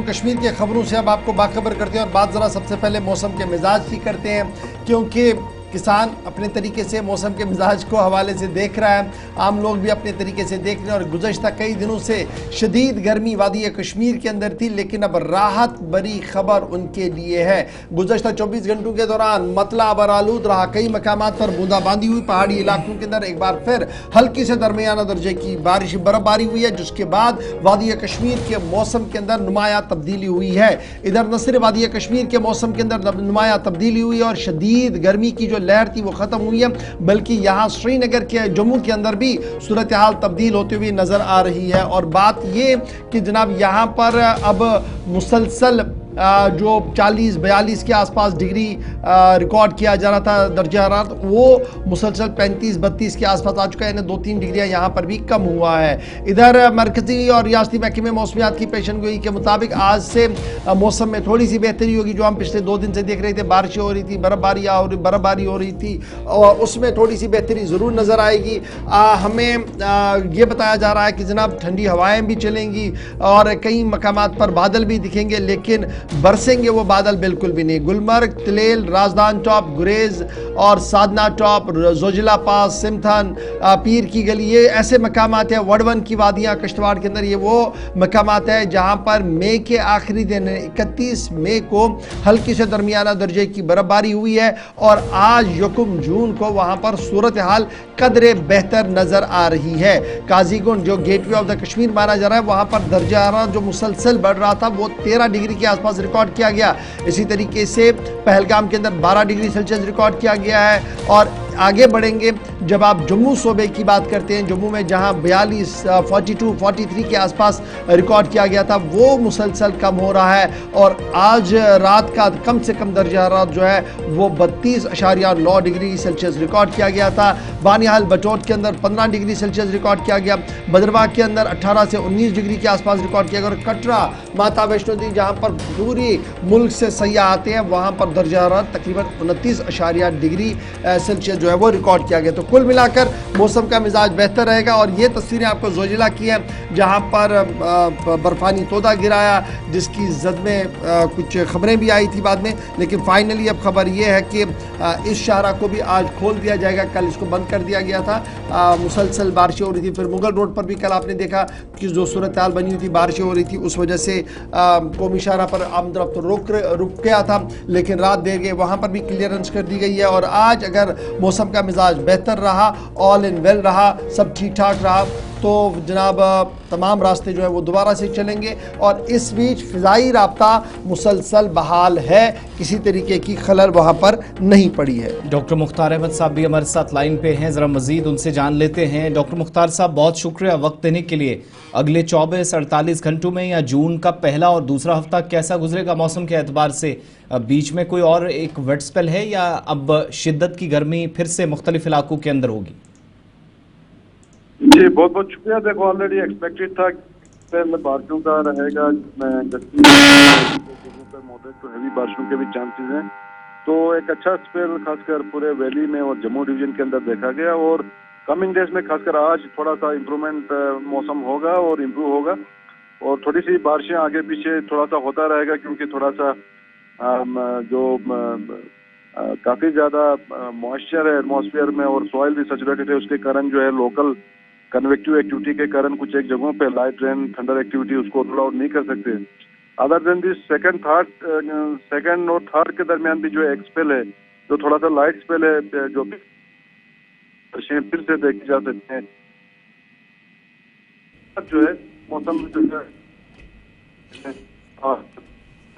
کشمیر کے خبروں سے اب آپ کو باخبر کرتے ہیں اور بات ذرا سب سے پہلے موسم کے مزاج کی کرتے ہیں، کیونکہ کسان اپنے طریقے سے موسم کے مزاج کو حوالے سے دیکھ رہا ہے، عام لوگ بھی اپنے طریقے سے دیکھ رہے ہیں۔ اور گزشتہ کئی دنوں سے شدید گرمی وادی کشمیر کے اندر تھی، لیکن اب راحت بری خبر ان کے لیے ہے۔ گزشتہ 24 گھنٹوں کے دوران مطلع برآلود رہا، کئی مقامات پر بوندا باندی ہوئی، پہاڑی علاقوں کے اندر ایک بار پھر ہلکی سے درمیانہ درجے کی بارش برف باری ہوئی ہے، جس کے بعد وادی کشمیر کے موسم کے اندر نمایاں تبدیلی ہوئی ہے۔ ادھر نہ صرف وادی کشمیر کے موسم کے اندر نمایاں تبدیلی ہوئی اور شدید گرمی کی جو لہر تھی وہ ختم ہوئی ہے، بلکہ یہاں سری نگر کے جموں کے اندر بھی صورتحال تبدیل ہوتے ہوئی نظر آ رہی ہے۔ اور بات یہ کہ جناب یہاں پر اب مسلسل جو 40-42 کے آس پاس ڈگری ریکارڈ کیا جا رہا تھا درجہ حرارت، وہ مسلسل 35-32 کے آس پاس آ چکا ہے، یعنی 2-3 ڈگریاں یہاں پر بھی کم ہوا ہے۔ ادھر مرکزی اور ریاستی محکمے موسمیات کی پیشن گوئی کے مطابق آج سے موسم میں تھوڑی سی بہتری ہوگی۔ جو ہم پچھلے 2 دن سے دیکھ رہے تھے، بارشیں ہو رہی تھی، برف باری ہو رہی تھی، اور اس میں تھوڑی سی بہتری ضرور نظر آئے گی۔ ہمیں یہ بتایا جا رہا ہے کہ جناب ٹھنڈی ہوائیں بھی چلیں گی اور کئی مقامات پر بادل بھی دکھیں گے، لیکن برسیں گے وہ بادل بالکل بھی نہیں۔ گلمرگ، تلیل، رازدان ٹاپ، گریز اور سادنا ٹاپ، زوجلا پاس، سمتھن، پیر کی گلی، یہ ایسے مقامات ہیں، وڑون کی وادیاں کشتواڑ کے اندر، یہ وہ مقامات ہیں جہاں پر مئی کے آخری دن 31 مئی کو ہلکی سے درمیانہ درجے کی برف باری ہوئی ہے، اور آج 1 جون کو وہاں پر صورتحال قدرے بہتر نظر آ رہی ہے۔ قاضی گنڈ جو gateway of the Kashmir مانا جا رہا ہے، وہاں پر درجہ حرارت جو مسلسل بڑھ رہا تھا وہ 13 ڈگری کے آس پاس ریکارڈ کیا گیا۔ اسی طریقے سے پہلگام کے اندر 12 ڈگری سیلسیس ریکارڈ کیا گیا ہے۔ اور آگے بڑھیں گے، جب آپ جموں صوبے کی بات کرتے ہیں، جموں میں جہاں 42-43 کے آس پاس ریکارڈ کیا گیا تھا، وہ مسلسل کم ہو رہا ہے، اور آج رات کا کم سے کم درجہ حرارت جو ہے وہ 32.9 ڈگری سیلسیس ریکارڈ کیا گیا تھا۔ بانیہال بٹوٹ کے اندر 15 ڈگری سیلسیس ریکارڈ کیا گیا، بدرواہ کے اندر 18 سے 19 ڈگری کے آس پاس ریکارڈ کیا گیا، اور کٹرا ماتا ویشنو دیوی جہاں پر پوری ملک سے سیاح آتے ہیں، وہاں پر درجہ حرارت تقریباً 29.8 ڈگری سیلسیس جو ہے وہ ریکارڈ کیا گیا۔ تو کل ملا کر موسم کا مزاج بہتر رہے گا، اور یہ تصویریں آپ کو زوجلا کی ہیں جہاں پر برفانی تودہ گرایا، جس کی زد میں کچھ خبریں بھی آئی تھی بعد میں، لیکن فائنلی اب خبر یہ ہے کہ اس شاہراہ کو بھی آج کھول دیا جائے گا۔ کل اس کو بند کر دیا گیا تھا، مسلسل بارشیں ہو رہی تھی۔ پھر مغل روڈ پر بھی کل آپ نے دیکھا کہ جو صورتحال بنی ہوئی تھی، بارشیں ہو رہی تھی، اس وجہ سے قومی شاہراہ پر آمد و رفت رک گیا تھا، لیکن رات دیر گئے وہاں پر بھی کلیئرنس کر دی گئی ہے۔ اور آج اگر موسم کا مزاج بہتر رہا، آل ان ویل رہا، سب ٹھیک ٹھاک رہا، تو جناب تمام راستے جو ہے وہ دوبارہ سے چلیں گے، اور اس بیچ فضائی رابطہ مسلسل بحال ہے، کسی طریقے کی خلل وہاں پر نہیں پڑی ہے۔ ڈاکٹر مختار احمد صاحب بھی ہمارے ساتھ لائن پہ ہیں، ذرا مزید ان سے جان لیتے ہیں۔ ڈاکٹر مختار صاحب بہت شکریہ وقت دینے کے لیے۔ اگلے 24-48 گھنٹوں میں یا جون کا پہلا اور دوسرا ہفتہ کیسا گزرے گا موسم کے اعتبار سے؟ بیچ میں کوئی اور ایک ویٹ سپیل ہے یا اب شدت کی گرمی پھر سے مختلف علاقوں کے اندر ہوگی؟ جی بہت بہت شکریہ۔ دیکھو آلریڈی ایکسپیکٹڈ تھا کہ بارشوں کا رہے گا، جس میں جگہوں پہ مودریٹ ٹو ہیوی بارشوں کے بھی چانسز ہیں، تو ایک اچھا اسپیل خاص کر پورے ویلی میں اور جموں ڈویژن کے اندر دیکھا گیا، اور کمنگ ڈیز میں خاص کر آج تھوڑا سا امپرومنٹ موسم ہوگا اور امپروو ہوگا، اور تھوڑی سی بارشیں آگے پیچھے تھوڑا سا ہوتا رہے گا، کیونکہ تھوڑا سا جو کافی زیادہ موئسچر ہے ایٹماسفیئر میں اور سوائل بھی سیچوریٹڈ ہے، اس کے کارن جو ہے لوکل کنویکٹیو ایکٹیویٹی کے کارن کچھ ایک جگہوں پہ لائٹ رین تھنڈر ایکٹیویٹی اس کو رول آؤٹ نہیں کر سکتے۔ ادر دین دس سیکنڈ اور تھرڈ کے درمیان بھی جو ایک اسپیل ہے، جو تھوڑا سا لائٹ اسپیل ہے، جو پھر سے دیکھی جا سکتے ہیں، جو ہے موسم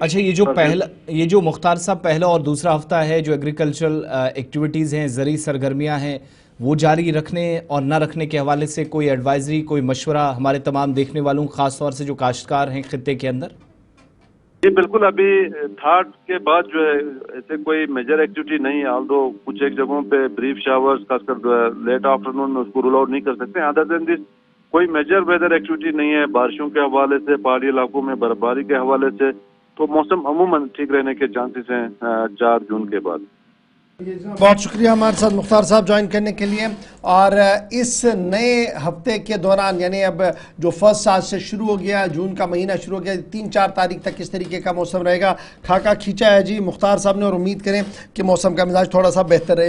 اچھا، یہ جو مختار صاحب پہلا اور دوسرا ہفتہ ہے، جو ایگریکلچرل ایکٹیویٹیز ہیں، زرعی سرگرمیاں ہیں، وہ جاری رکھنے اور نہ رکھنے کے حوالے سے کوئی ایڈوائزری، کوئی مشورہ ہمارے تمام دیکھنے والوں، خاص طور سے جو کاشتکار ہیں خطے کے اندر؟ جی بالکل، ابھی تھرڈ کے بعد جو ہے ایسے کوئی میجر ایکٹیویٹی نہیں ہے، آلدو کچھ ایک جگہوں پہ بریف شاورز خاص کر لیٹ آفٹر نون اس کو رول آؤٹ نہیں کر سکتے۔ ادر دین دس کوئی میجر ویدر ایکٹیویٹی نہیں ہے بارشوں کے حوالے سے، پہاڑی علاقوں میں برف باری کے حوالے سے، تو موسم عموماً ٹھیک رہنے کے چانسز ہیں 4 جون کے بعد۔ بہت شکریہ ہمارے ساتھ مختار صاحب جوائن کرنے کے لیے. اور اس نئے ہفتے کے دوران یعنی اب جو فرسٹ آج سے شروع ہو گیا, جون کا مہینہ شروع ہو گیا, 3-4 تاریخ تک کس طریقے کا موسم رہے گا, خاکہ کھینچا ہے جی مختار صاحب نے, اور امید کریں کہ موسم کا مزاج تھوڑا سا بہتر رہے.